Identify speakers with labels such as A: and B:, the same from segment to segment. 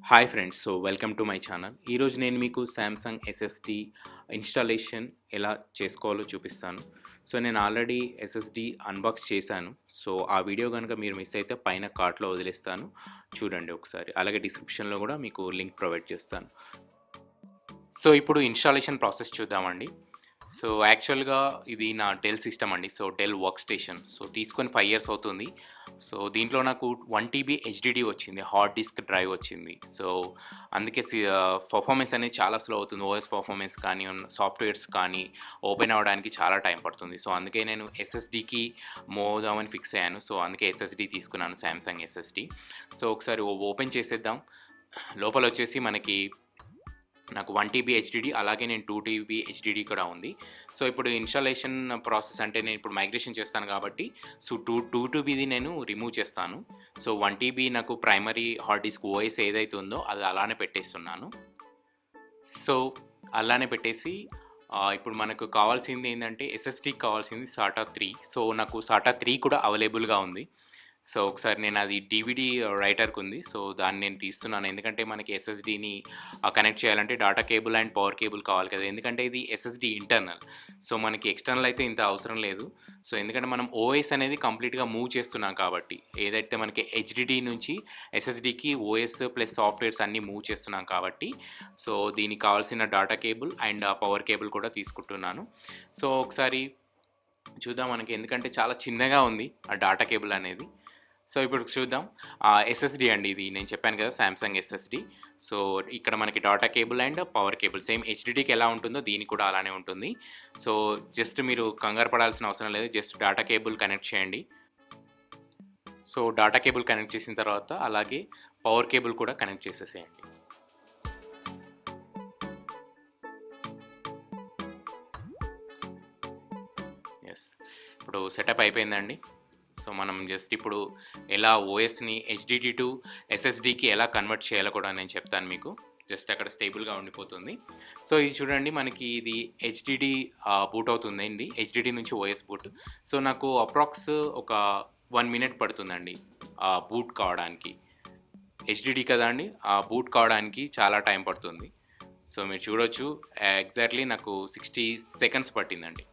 A: Hi friends. Welcome to my channel. ఈరోజు నేను మీకు సామ్సంగ్ ఎస్ఎస్డి ఇన్‌స్టాలేషన్ ఎలా చేసుకోవాలో చూపిస్తాను. నేను ఆల్రెడీ ఎస్ఎస్డి అన్బాక్స్ చేశాను. ఆ వీడియో గనుక మీరు మిస్ అయితే పైన కార్ట్‌లో వదిలేస్తాను. చూడండి ఒకసారి. అలాగే డిస్క్రిప్షన్‌లో కూడా మీకు లింక్ ప్రొవైడ్ చేస్తాను. ఇప్పుడు ఇన్‌స్టాలేషన్ ప్రాసెస్ చూద్దామండి. యాక్చువల్‌గా ఇది నా డెల్ సిస్టమ్ అండి. Dell work station. తీసుకొని 5 ఇయర్స్ అవుతుంది. దీంట్లో నాకు 1 టీబీ హెచ్‌డీడీ వచ్చింది. హార్డ్ డిస్క్ డ్రైవ్ వచ్చింది. అందుకే పర్ఫార్మెన్స్ అనేది చాలా స్లో అవుతుంది. ఓఎస్ పర్ఫార్మెన్స్ కానీ, సాఫ్ట్‌వేర్స్ కానీ ఓపెన్ అవ్వడానికి చాలా టైం పడుతుంది. అందుకే నేను ఎస్ఎస్‌డీకి మూవ్ అవుదామని ఫిక్స్ అయ్యాను. అందుకే ఎస్ఎస్‌డీ తీసుకున్నాను, సామ్సంగ్ ఎస్ఎస్‌డీ. ఒకసారి ఓపెన్ చేసేద్దాం. లోపల వచ్చేసి నాకు 1 టీబీ హెచ్‌డీడీ అలాగే 2 టీబీ హెచ్‌డీడీ కూడా ఉంది. ఇప్పుడు ఇన్‌స్టాలేషన్ ప్రాసెస్ అంటే నేను ఇప్పుడు మైగ్రేషన్ చేస్తాను కాబట్టి 2 టీబీది నేను రిమూవ్ చేస్తాను. 1 టీబీ నాకు ప్రైమరీ హార్డ్ డిస్క్ ఓఎస్ ఏదైతే ఉందో అది అలానే పెట్టేస్తున్నాను. అలానే పెట్టేసి ఇప్పుడు మనకు కావాల్సింది ఏంటంటే ఎస్ఎస్‌డీకి కావాల్సింది సాటా 3. నాకు సాటా 3 కూడా అవైలబుల్‌గా ఉంది. ఒకసారి నేను అది డీవీడీ రైటర్‌కి ఉంది. దాన్ని నేను తీస్తున్నాను. ఎందుకంటే మనకి ఎస్ఎస్‌డీని కనెక్ట్ చేయాలంటే data cable and power cable కావాలి కదా! ఎందుకంటే ఇది ఎస్ఎస్‌డీ ఇంటర్నల్. మనకి ఎక్స్టర్నల్ అయితే ఇంత అవసరం లేదు. ఎందుకంటే మనం ఓఎస్ అనేది కంప్లీట్‌గా మూవ్ చేస్తున్నాం కాబట్టి, ఏదైతే మనకి హెచ్‌డీడీ నుంచి ఎస్ఎస్‌డీకి ఓఎస్ ప్లస్ సాఫ్ట్‌వేర్స్ అన్నీ మూవ్ చేస్తున్నాం కాబట్టి, దీనికి కావాల్సిన data cable and power cable కూడా తీసుకుంటున్నాను. ఒకసారి చూద్దాం మనకి, ఎందుకంటే చాలా చిన్నగా ఉంది ఆ డాటా కేబుల్ అనేది. ఇప్పుడు చూద్దాం. ఎస్ఎస్‌డీ అండి ఇది. నేను చెప్పాను కదా సామ్సంగ్ ఎస్ఎస్‌డీ. ఇక్కడ మనకి data cable and power cable same హెచ్‌డీడీకి ఎలా ఉంటుందో దీనికి కూడా అలానే ఉంటుంది. జస్ట్ మీరు కంగారు పడాల్సిన అవసరం లేదు. జస్ట్ డాటా కేబుల్ కనెక్ట్ చేయండి. డాటా కేబుల్ కనెక్ట్ చేసిన తర్వాత అలాగే పవర్ కేబుల్ కూడా కనెక్ట్ చేసేసేయండి. ఇప్పుడు సెటప్ అయిపోయిందండి. మనం జస్ట్ ఇప్పుడు ఎలా ఓఎస్‌ని హెచ్‌డీడీ టు ఎస్ఎస్‌డీకి ఎలా కన్వర్ట్ చేయాలో కూడా నేను చెప్తాను మీకు. జస్ట్ అక్కడ స్టేబుల్‌గా ఉండిపోతుంది. ఇది చూడండి, మనకి ఇది హెచ్‌డీడీ బూట్ అవుతుందండి. హెచ్‌డీడీ నుంచి ఓఎస్ బూట్. నాకు అప్రాక్స్ ఒక 1 మినిట్ పడుతుందండి బూట్ కావడానికి. హెచ్‌డీడీ కదా అండి, బూట్ కావడానికి చాలా టైం పడుతుంది. మీరు చూడొచ్చు, ఎగ్జాక్ట్‌లీ నాకు 60 సెకండ్స్ పట్టిందండి.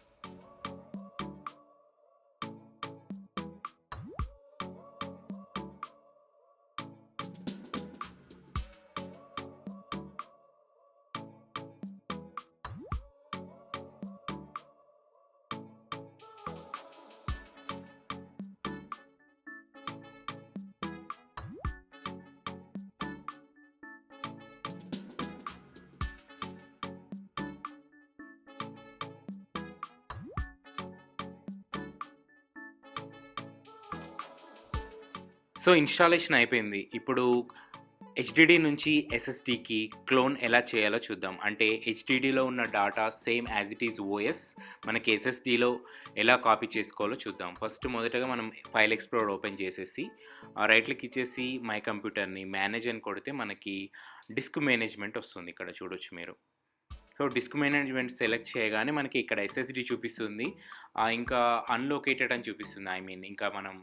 A: ఇన్‌స్టాలేషన్ అయిపోయింది. ఇప్పుడు హెచ్‌డీడీ నుంచి ఎస్ఎస్‌డీకి క్లోన్ ఎలా చేయాలో చూద్దాం. అంటే హెచ్‌డీడీలో ఉన్న data same as it is OS మనకి ఎస్ఎస్‌డీలో ఎలా కాపీ చేసుకోవాలో చూద్దాం. మొదటగా మనం ఫైల్ ఎక్స్‌ప్లోరర్ ఓపెన్ చేసేసి రైట్ క్లిక్ ఇచ్చేసి మై కంప్యూటర్‌ని మేనేజ్ అని కొడితే మనకి డిస్క్ మేనేజ్‌మెంట్ వస్తుంది. ఇక్కడ చూడొచ్చు మీరు. డిస్క్ మేనేజ్‌మెంట్ సెలెక్ట్ చేయగానే మనకి ఇక్కడ ఎస్ఎస్‌డీ చూపిస్తుంది. ఇంకా అన్‌లొకేటెడ్ అని చూపిస్తుంది. ఇంకా మనం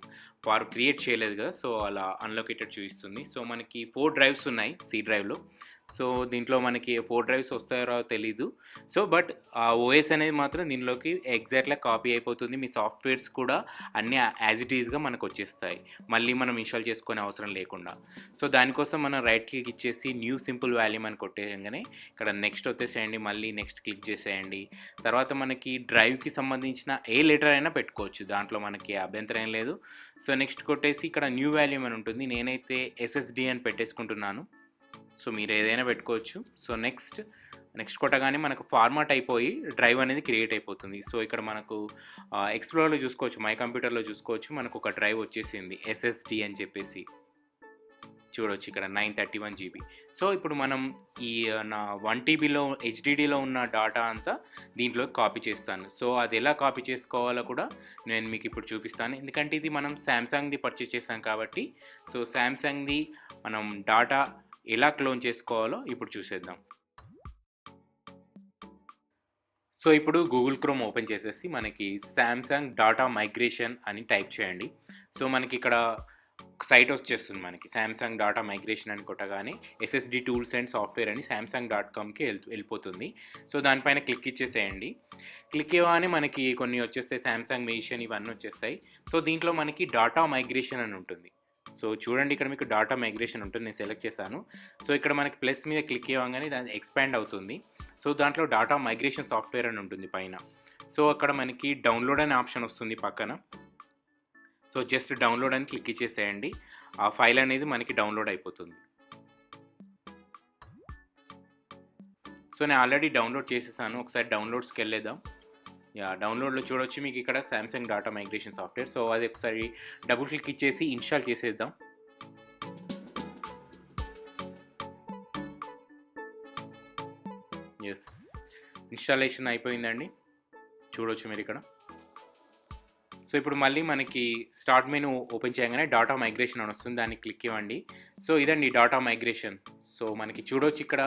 A: క్రియేట్ చేయలేదు కదా! అలా అన్‌లొకేటెడ్ చూపిస్తుంది. మనకి 4 డ్రైవ్స్ ఉన్నాయి సి డ్రైవ్‌లో. దీంట్లో మనకి 4 డ్రైవ్స్ వస్తాయో రావో తెలీదు. బట్ ఆ ఓఎస్ అనేది మాత్రం దీనిలోకి ఎగ్జాక్ట్‌గా కాపీ అయిపోతుంది. మీ సాఫ్ట్‌వేర్స్ కూడా అన్నీ యాజ్ ఇట్ ఈస్‌గా మనకు వచ్చేస్తాయి, మళ్ళీ మనం ఇన్‌స్టాల్ చేసుకునే అవసరం లేకుండా. దానికోసం మనం రైట్ క్లిక్ ఇచ్చేసి న్యూ సింపుల్ వాల్యూమ్ అని కొట్టేయంగానే ఇక్కడ నెక్స్ట్ వచ్చేసేయండి. మళ్ళీ నెక్స్ట్ క్లిక్ చేసేయండి. తర్వాత మనకి డ్రైవ్‌కి సంబంధించిన ఏ లెటర్ అయినా పెట్టుకోవచ్చు. దాంట్లో మనకి అభ్యంతరం ఏం లేదు. నెక్స్ట్ కొట్టేసి ఇక్కడ న్యూ వాల్యూమ్ అని ఉంటుంది. నేనైతే ఎస్ఎస్‌డీ అని పెట్టేసుకుంటున్నాను. మీరు ఏదైనా పెట్టుకోవచ్చు. నెక్స్ట్ కొట్టగానే మనకు ఫార్మాట్ అయిపోయి డ్రైవ్ అనేది క్రియేట్ అయిపోతుంది. ఇక్కడ మనకు ఎక్స్‌ప్లోరర్‌లో చూసుకోవచ్చు, మై కంప్యూటర్‌లో చూసుకోవచ్చు. మనకు ఒక డ్రైవ్ వచ్చేసింది ఎస్ఎస్‌డీ అని చెప్పేసి చూడొచ్చు ఇక్కడ 931 జీబీ. ఇప్పుడు మనం ఈ నా 1 టీబీలో హెచ్‌డీడీలో ఉన్న డాటా అంతా దీంట్లోకి కాపీ చేస్తాను. అది ఎలా కాపీ చేసుకోవాలో కూడా నేను మీకు ఇప్పుడు చూపిస్తాను. ఎందుకంటే ఇది మనం సామ్సంగ్‌ది పర్చేస్ చేసాం కాబట్టి, సామ్సంగ్‌ది మనం డాటా ఎలా క్లోన్ చేసుకోవాలో ఇప్పుడు చూసేద్దాం. ఇప్పుడు గూగుల్ క్రోమ్ ఓపెన్ చేసేసి మనకి సామ్సంగ్ డాటా మైగ్రేషన్ అని టైప్ చేయండి. మనకి ఇక్కడ సైట్ వచ్చేస్తుంది మనకి. సామ్సంగ్ డాటా మైగ్రేషన్ అని కొట్టగానే ఎస్ఎస్డి టూల్స్ అండ్ సాఫ్ట్వేర్ అని samsung.comకి వెళ్ళిపోతుంది. సో దానిపైన క్లిక్ ఇచ్చేసేయండి. క్లిక్ ఇవ్వగానే మనకి కొన్ని వచ్చేస్తాయి, సామ్సంగ్ మిషన్ ఇవన్నీ వచ్చేస్తాయి. సో దీంట్లో మనకి డాటా మైగ్రేషన్ అని ఉంటుంది. సో చూడండి, ఇక్కడ మీకు డాటా మైగ్రేషన్ ఉంటుంది, నేను సెలెక్ట్ చేశాను. సో ఇక్కడ మనకి ప్లస్ మీద క్లిక్ ఇవ్వగానే దాన్ని ఎక్స్పాండ్ అవుతుంది. సో దాంట్లో డాటా మైగ్రేషన్ సాఫ్ట్వేర్ అని ఉంటుంది పైన. సో అక్కడ మనకి డౌన్లోడ్ అనే ఆప్షన్ వస్తుంది పక్కన. సో జస్ట్ డౌన్లోడ్ అని క్లిక్ ఇచ్చేసేయండి. ఆ ఫైల్ అనేది మనకి డౌన్లోడ్ అయిపోతుంది. సో నేను ఆల్రెడీ డౌన్లోడ్ చేసేసాను. ఒకసారి డౌన్లోడ్స్కి వెళ్ళేద్దాం. డౌన్లోడ్లో చూడొచ్చు మీకు ఇక్కడ Samsung data migration software. So అది ఒకసారి డబుల్ క్లిక్ ఇచ్చేసి ఇన్స్టాల్ చేసేద్దాం. ఎస్, ఇన్స్టాలేషన్ అయిపోయిందండి. చూడొచ్చు మీరు ఇక్కడ. సో ఇప్పుడు మళ్ళీ మనకి స్టార్ట్ మెనూ ఓపెన్ చేయగానే డాటా మైగ్రేషన్ అని వస్తుంది, దాన్ని క్లిక్ ఇవ్వండి. సో ఇదండి డాటా మైగ్రేషన్. సో మనకి చూడవచ్చు ఇక్కడ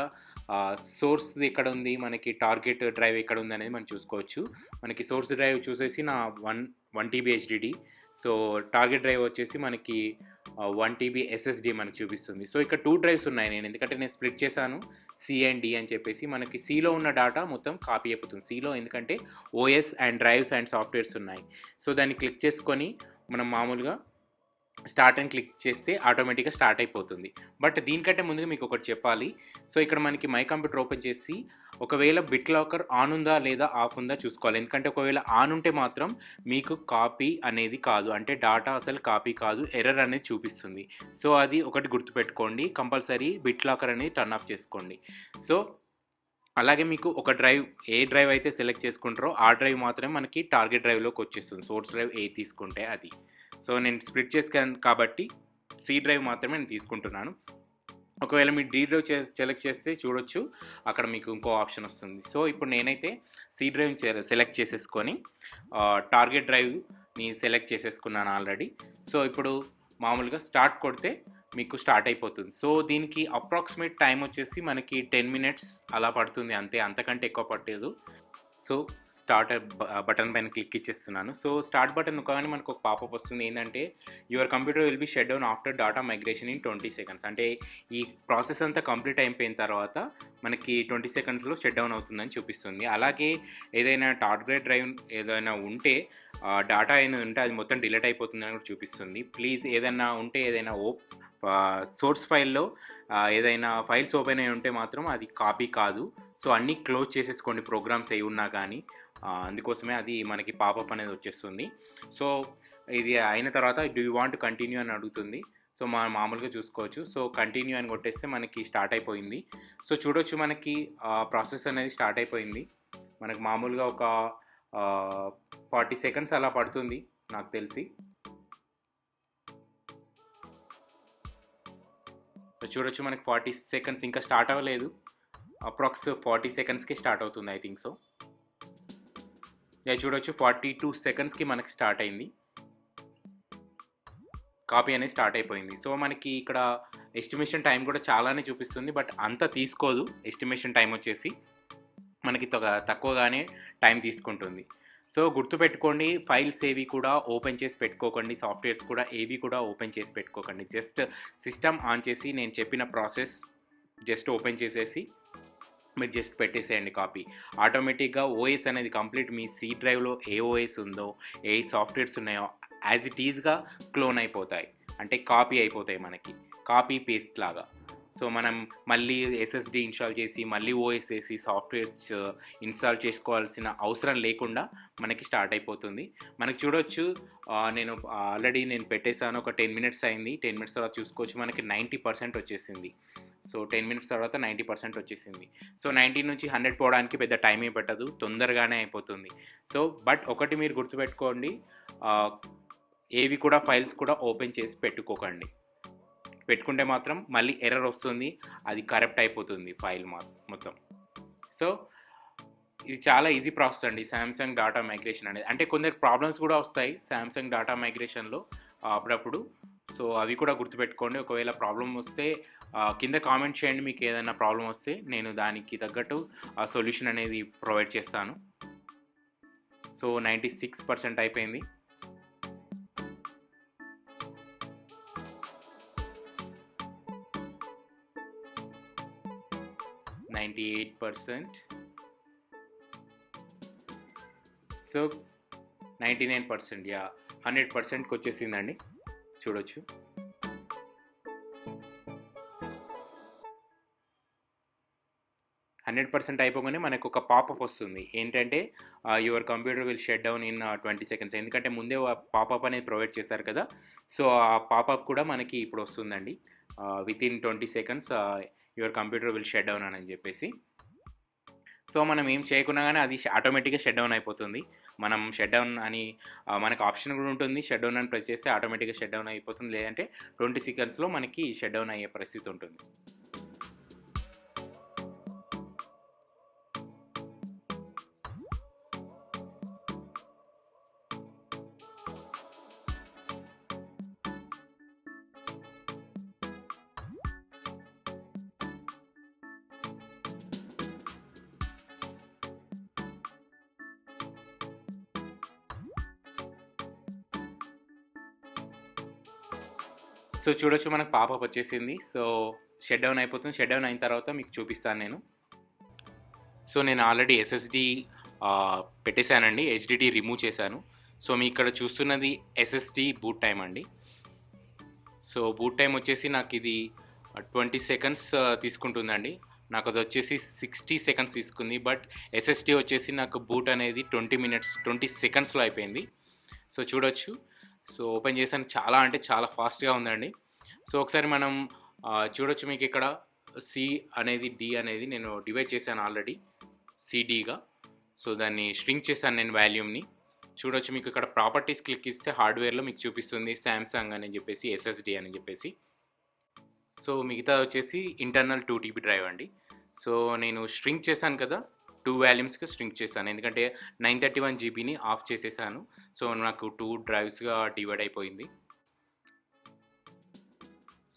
A: సోర్స్ ఎక్కడ ఉంది, మనకి టార్గెట్ డ్రైవ్ ఎక్కడ ఉంది అనేది మనం చూసుకోవచ్చు. మనకి సోర్స్ డ్రైవ్ చూసేసి నా 1 TB HDD. So target drive వచ్చేసి మనకి 1 TB SSD మనకి చూపిస్తుంది. సో ఇక్కడ 2 డ్రైవ్స్ ఉన్నాయి. ఎందుకంటే నేను స్ప్లిట్ చేశాను C అండ్ D అని చెప్పేసి. మనకి Cలో ఉన్న డేటా మొత్తం కాపీ అయిపోతుంది. Cలో ఎందుకంటే OS and drives and softwares ఉన్నాయి. సో దాన్ని క్లిక్ చేసుకొని మనం మామూలుగా స్టార్ట్ అని క్లిక్ చేస్తే ఆటోమేటిక్గా స్టార్ట్ అయిపోతుంది. బట్ దీనికంటే ముందుగా మీకు ఒకటి చెప్పాలి. సో ఇక్కడ మనకి మై కంప్యూటర్ ఓపెన్ చేసి ఒకవేళ బిట్ లాకర్ ఆన్ ఉందా లేదా ఆఫ్ ఉందా చూసుకోవాలి. ఎందుకంటే ఒకవేళ ఆన్ ఉంటే మాత్రం మీకు కాపీ అనేది కాదు, అంటే డాటా అసలు కాపీ కాదు, ఎర్రర్ అనేది చూపిస్తుంది. సో అది ఒకటి గుర్తుపెట్టుకోండి, కంపల్సరీ బిట్ లాకర్ అనేది టర్న్ ఆఫ్ చేసుకోండి. సో అలాగే మీకు ఒక డ్రైవ్, ఏ డ్రైవ్ అయితే సెలెక్ట్ చేసుకుంటారో ఆ డ్రైవ్ మాత్రమే మనకి టార్గెట్ డ్రైవ్లోకి వచ్చేస్తుంది. సోర్స్ డ్రైవ్ ఏ తీసుకుంటే అది. సో నేను స్ప్లిట్ చేసాను కాబట్టి C డ్రైవ్ మాత్రమే నేను తీసుకుంటున్నాను. ఒకవేళ మీరు D డ్రైవ్ సెలెక్ట్ చేస్తే చూడొచ్చు అక్కడ మీకు ఇంకో ఆప్షన్ వస్తుంది. సో ఇప్పుడు నేనైతే C డ్రైవ్ సెలెక్ట్ చేసేసుకొని టార్గెట్ డ్రైవ్ని సెలెక్ట్ చేసేసుకున్నాను ఆల్రెడీ. సో ఇప్పుడు మామూలుగా స్టార్ట్ కొడితే మీకు స్టార్ట్ అయిపోతుంది. సో దీనికి అప్రాక్సిమేట్ టైం వచ్చేసి మనకి 10 minutes అలా పడుతుంది అంతే, అంతకంటే ఎక్కువ పట్టేదు. సో స్టార్ట్ బటన్ పైన క్లిక్ ఇచ్చేస్తున్నాను. సో స్టార్ట్ బటన్ నొక్కగానే మనకు ఒక పాపప్ వస్తుంది, ఏంటంటే your computer will be shut down after data migration in 20 seconds. అంటే ఈ ప్రాసెస్ అంతా కంప్లీట్ అయిపోయిన తర్వాత మనకి 20 secondsలో షట్ డౌన్ అవుతుందని చూపిస్తుంది. అలాగే ఏదైనా టార్గెట్ డ్రైవ్ ఏదైనా ఉంటే డాటా అయినా ఉంటే అది మొత్తం డిలీట్ అయిపోతుందని కూడా చూపిస్తుంది. ప్లీజ్ ఏదైనా ఉంటే, ఏదైనా సోర్స్ ఫైల్లో ఏదైనా ఫైల్స్ ఓపెన్ అయి ఉంటే మాత్రం అది కాపీ కాదు. సో అన్నీ క్లోజ్ చేసేసుకోండి, ప్రోగ్రామ్స్ అయి ఉన్నా కానీ. అందుకోసమే అది మనకి పాపప్ అనేది వచ్చేస్తుంది. సో ఇది అయిన తర్వాత డూ యూ వాంట్ కంటిన్యూ అని అడుగుతుంది. సో మామూలుగా చూసుకోవచ్చు. సో కంటిన్యూ అని కొట్టేస్తే మనకి స్టార్ట్ అయిపోయింది. సో చూడొచ్చు మనకి ప్రాసెస్ అనేది స్టార్ట్ అయిపోయింది. మనకు మామూలుగా ఒక 40 seconds అలా పడుతుంది నాకు తెలిసి. చూడొచ్చు మనకి 40 seconds ఇంకా స్టార్ట్ అవ్వలేదు, అప్రాక్స్ 40 secondsకి స్టార్ట్ అవుతుంది ఐ థింక్ సో. చూడొచ్చు 42 secondsకి మనకి స్టార్ట్ అయింది, కాపీ అనేది స్టార్ట్ అయిపోయింది. సో మనకి ఇక్కడ ఎస్టిమేషన్ టైం కూడా చాలానే చూపిస్తుంది, బట్ అంత తీసుకోదు. ఎస్టిమేషన్ టైం వచ్చేసి మనకి తక్కువగానే టైం తీసుకుంటుంది. సో గుర్తుపెట్టుకోండి, ఫైల్స్ ఏవి కూడా ఓపెన్ చేసి పెట్టుకోకండి, సాఫ్ట్వేర్స్ కూడా ఏవి కూడా ఓపెన్ చేసి పెట్టుకోకండి. జస్ట్ సిస్టమ్ ఆన్ చేసి నేను చెప్పిన ప్రాసెస్ జస్ట్ ఓపెన్ చేసేసి మీరు జస్ట్ పెట్టేసేయండి కాపీ. ఆటోమేటిక్గా ఓఎస్ అనేది కంప్లీట్ మీ C డ్రైవ్లో ఏ ఓఎస్ ఉందో, ఏ సాఫ్ట్వేర్స్ ఉన్నాయో యాజ్ ఇట్ ఈజ్గా క్లోన్ అయిపోతాయి, అంటే కాపీ అయిపోతాయి మనకి, కాపీ పేస్ట్ లాగా. సో మనం మళ్ళీ SSD ఇన్స్టాల్ చేసి మళ్ళీ ఓఎస్ వేసి సాఫ్ట్వేర్స్ ఇన్స్టాల్ చేసుకోవాల్సిన అవసరం లేకుండా మనకి స్టార్ట్ అయిపోతుంది. మనకి చూడొచ్చు నేను ఆల్రెడీ పెట్టేసాను, ఒక 10 minutes అయింది. 10 minutes తర్వాత చూసుకోవచ్చు మనకి 90% వచ్చేసింది. సో 10 minutes తర్వాత 90% వచ్చేసింది. సో 90 నుంచి 100 పోవడానికి పెద్ద టైం ఏం పట్టదు, తొందరగానే అయిపోతుంది. సో బట్ ఒకటి మీరు గుర్తుపెట్టుకోండి, ఏవి కూడా ఫైల్స్ కూడా ఓపెన్ చేసి పెట్టుకోకండి. పెట్టుకుంటే మాత్రం మళ్ళీ ఎర్రర్ వస్తుంది, అది కరప్ట్ అయిపోతుంది ఫైల్ మొత్తం. సో ఇది చాలా ఈజీ ప్రాసెస్ అండి సామ్సంగ్ డాటా మైగ్రేషన్ అనేది. అంటే కొందరు ప్రాబ్లమ్స్ కూడా వస్తాయి సామ్సంగ్ డాటా మైగ్రేషన్లో అప్పుడప్పుడు. సో అవి కూడా గుర్తుపెట్టుకోండి. ఒకవేళ ప్రాబ్లం వస్తే కింద కామెంట్ చేయండి, మీకు ఏదైనా ప్రాబ్లం వస్తే నేను దానికి తగ్గట్టు సొల్యూషన్ అనేది ప్రొవైడ్ చేస్తాను. సో 96% అయిపోయింది. 98%. సో 99%, యా 100%కి వచ్చేసిందండి, చూడొచ్చు. హండ్రెడ్ పర్సెంట్ అయిపోగానే మనకు ఒక పాపప్ వస్తుంది. ఏంటంటే your computer will shut down in 20 seconds. ఎందుకంటే ముందే పాపప్ అనేది ప్రొవైడ్ చేశారు కదా. సో ఆ పాపప్ కూడా మనకి ఇప్పుడు వస్తుందండి. Within 20 seconds your computer will shut down అని చెప్పేసి. సో మనం ఏం చేయకున్నా కానీ అది ఆటోమేటిక్గా షట్ డౌన్ అయిపోతుంది. మనం షట్ డౌన్ అని మనకు ఆప్షన్ కూడా ఉంటుంది. షట్ డౌన్ అని ప్రెస్ చేస్తే ఆటోమేటిక్గా షట్ డౌన్ అయిపోతుంది. లేదంటే 20 సెకండ్స్లో మనకి షట్ డౌన్ అయ్యే పరిస్థితి ఉంటుంది. సో చూడొచ్చు, మనకు పాపప్ వచ్చేసింది. సో షట్ డౌన్ అయిపోతుంది. షట్ డౌన్ అయిన తర్వాత మీకు చూపిస్తాను నేను. సో నేను ఆల్రెడీ ఎస్ఎస్డి పెట్టేశానండి, హెచ్డిడి రిమూవ్ చేశాను. సో మీ ఇక్కడ చూస్తున్నది ఎస్ఎస్డి బూట్ టైం అండి. సో బూట్ టైం వచ్చేసి నాకు ఇది 20 సెకండ్స్ తీసుకుంటుందండి. నాకు అది వచ్చేసి 60 సెకండ్స్ తీసుకుంది. బట్ ఎస్ఎస్డి వచ్చేసి నాకు బూట్ అనేది 20 సెకండ్స్లో అయిపోయింది. సో చూడొచ్చు. సో ఓపెన్ చేశాను, చాలా అంటే చాలా ఫాస్ట్గా ఉందండి. సో ఒకసారి మనం చూడొచ్చు, మీకు ఇక్కడ సి అనేది డి అనేది నేను డివైడ్ చేశాను ఆల్రెడీ సిడిగా. సో దాన్ని స్ట్రింగ్ చేశాను నేను వాల్యూమ్ని. చూడొచ్చు, మీకు ఇక్కడ ప్రాపర్టీస్ క్లిక్ ఇస్తే హార్డ్వేర్లో మీకు చూపిస్తుంది శాంసంగ్ అని చెప్పేసి, ఎస్ఎస్డి అని చెప్పేసి. సో మిగతా వచ్చేసి ఇంటర్నల్ 2 TB డ్రైవ్ అండి. సో నేను స్ట్రింగ్ చేశాను కదా, 2 వాల్యూమ్స్కి స్ట్రింగ్ చేశాను. ఎందుకంటే 931 GBని ఆఫ్ చేసేసాను. సో నాకు 2 డ్రైవ్స్గా డివైడ్ అయిపోయింది.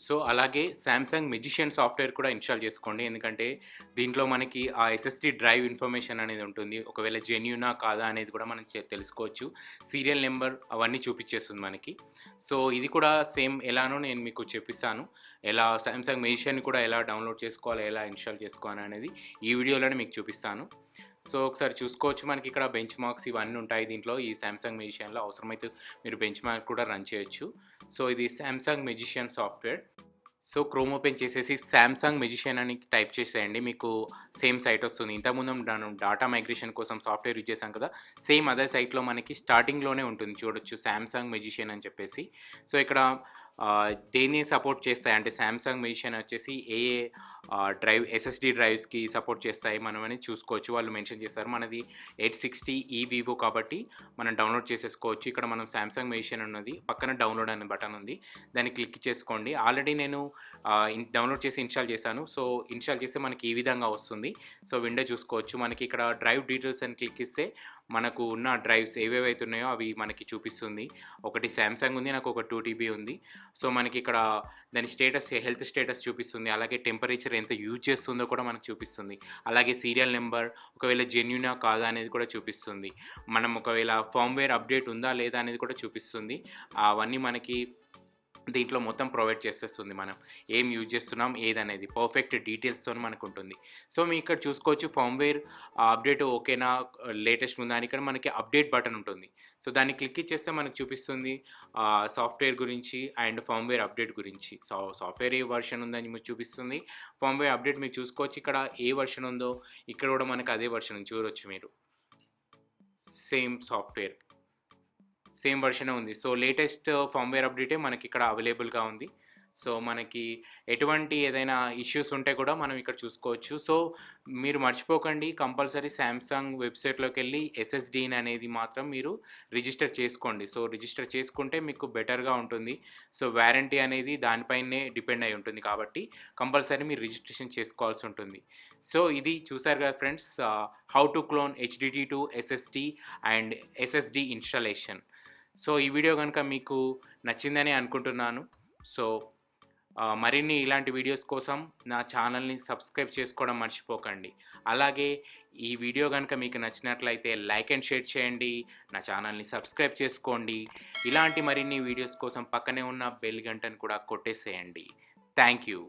A: సో అలాగే శాంసంగ్ మెజిషియన్ సాఫ్ట్వేర్ కూడా ఇన్స్టాల్ చేసుకోండి. ఎందుకంటే దీంట్లో మనకి ఆ ఎస్ఎస్డి డ్రైవ్ ఇన్ఫర్మేషన్ అనేది ఉంటుంది. ఒకవేళ జెన్యూనా కాదా అనేది కూడా మనం తెలుసుకోవచ్చు. సీరియల్ నెంబర్ అవన్నీ చూపించేస్తుంది మనకి. సో ఇది కూడా సేమ్ ఎలానో నేను మీకు చెప్పిస్తాను. ఎలా శాంసంగ్ మెజిషియన్ కూడా ఎలా డౌన్లోడ్ చేసుకోవాలి, ఎలా ఇన్స్టాల్ చేసుకోవాలి అనేది ఈ వీడియోలోనే మీకు చూపిస్తాను. సో ఒకసారి చూసుకోవచ్చు, మనకి ఇక్కడ బెంచ్ మార్క్స్ ఇవన్నీ ఉంటాయి దీంట్లో. ఈ శాంసంగ్ మెజిషియన్లో అవసరమైతే మీరు బెంచ్ మార్క్ కూడా రన్ చేయొచ్చు. సో ఇది Samsung magician software. So chrome open చేసేసి శాంసంగ్ మెజిషియన్ అని టైప్ చేసేయండి, మీకు సేమ్ సైట్ వస్తుంది. ఇంతకుముందు నేను డాటా మైగ్రేషన్ కోసం సాఫ్ట్వేర్ యూజ్ చేశాను కదా, సేమ్ అదే సైట్లో మనకి స్టార్టింగ్లోనే ఉంటుంది. చూడొచ్చు శాంసంగ్ మెజిషియన్ అని చెప్పేసి. సో ఇక్కడ దేన్ని సపోర్ట్ చేస్తాయి అంటే శాంసంగ్ మెజిషియన్ వచ్చేసి ఏ డ్రైవ్ ఎస్ఎస్డి డ్రైవ్స్కి సపోర్ట్ చేస్తాయి మనం అని చూసుకోవచ్చు. వాళ్ళు మెన్షన్ చేస్తారు. మనది 860 వివో కాబట్టి మనం డౌన్లోడ్ చేసేసుకోవచ్చు. ఇక్కడ మనం శాంసంగ్ మెజిషియన్ ఉన్నది, పక్కన డౌన్లోడ్ అనే బటన్ ఉంది, దాన్ని క్లిక్ చేసుకోండి. ఆల్రెడీ నేను డౌన్లోడ్ చేసి ఇన్స్టాల్ చేశాను. సో ఇన్స్టాల్ చేస్తే మనకి ఈ విధంగా వస్తుంది. సో విండో చూసుకోవచ్చు. మనకి ఇక్కడ డ్రైవ్ డీటెయిల్స్ అని క్లిక్ ఇస్తే మనకు ఉన్న డ్రైవ్స్ ఏవేవైతే ఉన్నాయో అవి మనకి చూపిస్తుంది. ఒకటి శాంసంగ్ ఉంది, నాకు ఒక 2 TB ఉంది. సో మనకి ఇక్కడ దాని స్టేటస్, హెల్త్ స్టేటస్ చూపిస్తుంది. అలాగే టెంపరేచర్ ఎంత యూజ్ చేస్తుందో కూడా మనకు చూపిస్తుంది. అలాగే సీరియల్ నెంబర్ ఒకవేళ జెన్యూనా కాదా అనేది కూడా చూపిస్తుంది. మనం ఒకవేళ ఫర్మ్వేర్ అప్డేట్ ఉందా లేదా అనేది కూడా చూపిస్తుంది. అవన్నీ మనకి దీంట్లో మొత్తం ప్రొవైడ్ చేసేస్తుంది. మనం ఏం యూజ్ చేస్తున్నాం ఏదనేది పర్ఫెక్ట్ డీటెయిల్స్తో మనకు ఉంటుంది. సో మీ ఇక్కడ చూసుకోవచ్చు ఫర్మ్వేర్ అప్డేట్ ఓకేనా, లేటెస్ట్ ఉందా అని. ఇక్కడ మనకి అప్డేట్ బటన్ ఉంటుంది. సో దాన్ని క్లిక్ ఇచ్చేస్తే మనకు చూపిస్తుంది సాఫ్ట్వేర్ గురించి అండ్ ఫర్మ్వేర్ అప్డేట్ గురించి. సాఫ్ట్వేర్ ఏ వర్షన్ ఉందని మీకు చూపిస్తుంది. ఫర్మ్వేర్ అప్డేట్ మీరు చూసుకోవచ్చు, ఇక్కడ ఏ వర్షన్ ఉందో ఇక్కడ కూడా మనకు అదే వర్షన్ చూడవచ్చు. మీరు సేమ్ సాఫ్ట్వేర్ సేమ్ వర్షనే ఉంది. సో లేటెస్ట్ ఫర్మ్వేర్ అప్డేటే మనకి ఇక్కడ అవైలబుల్గా ఉంది. సో మనకి ఎటువంటి ఏదైనా ఇష్యూస్ ఉంటే కూడా మనం ఇక్కడ చూసుకోవచ్చు. సో మీరు మర్చిపోకండి, కంపల్సరీ శాంసంగ్ వెబ్సైట్లోకి వెళ్ళి ఎస్ఎస్డీని అనేది మాత్రం మీరు రిజిస్టర్ చేసుకోండి. సో రిజిస్టర్ చేసుకుంటే మీకు బెటర్గా ఉంటుంది. సో వారంటీ అనేది దానిపైనే డిపెండ్ అయి ఉంటుంది కాబట్టి కంపల్సరీ మీరు రిజిస్ట్రేషన్ చేసుకోవాల్సి ఉంటుంది. సో ఇది చూసారు కదా friends, how to clone HDD to SSD and SSD installation. So ఈ వీడియో కనుక మీకు నచ్చిందని అనుకుంటున్నాను. సో మరిన్ని ఇలాంటి వీడియోస్ కోసం నా ఛానల్ని సబ్స్క్రైబ్ చేసుకోవడం మర్చిపోకండి. అలాగే ఈ వీడియో కనుక మీకు నచ్చినట్లయితే లైక్ అండ్ షేర్ చేయండి, నా ఛానల్ని సబ్స్క్రైబ్ చేసుకోండి. ఇలాంటి మరిన్ని వీడియోస్ కోసం పక్కనే ఉన్న బెల్ గంటను కూడా కొట్టేసేయండి. Thank you.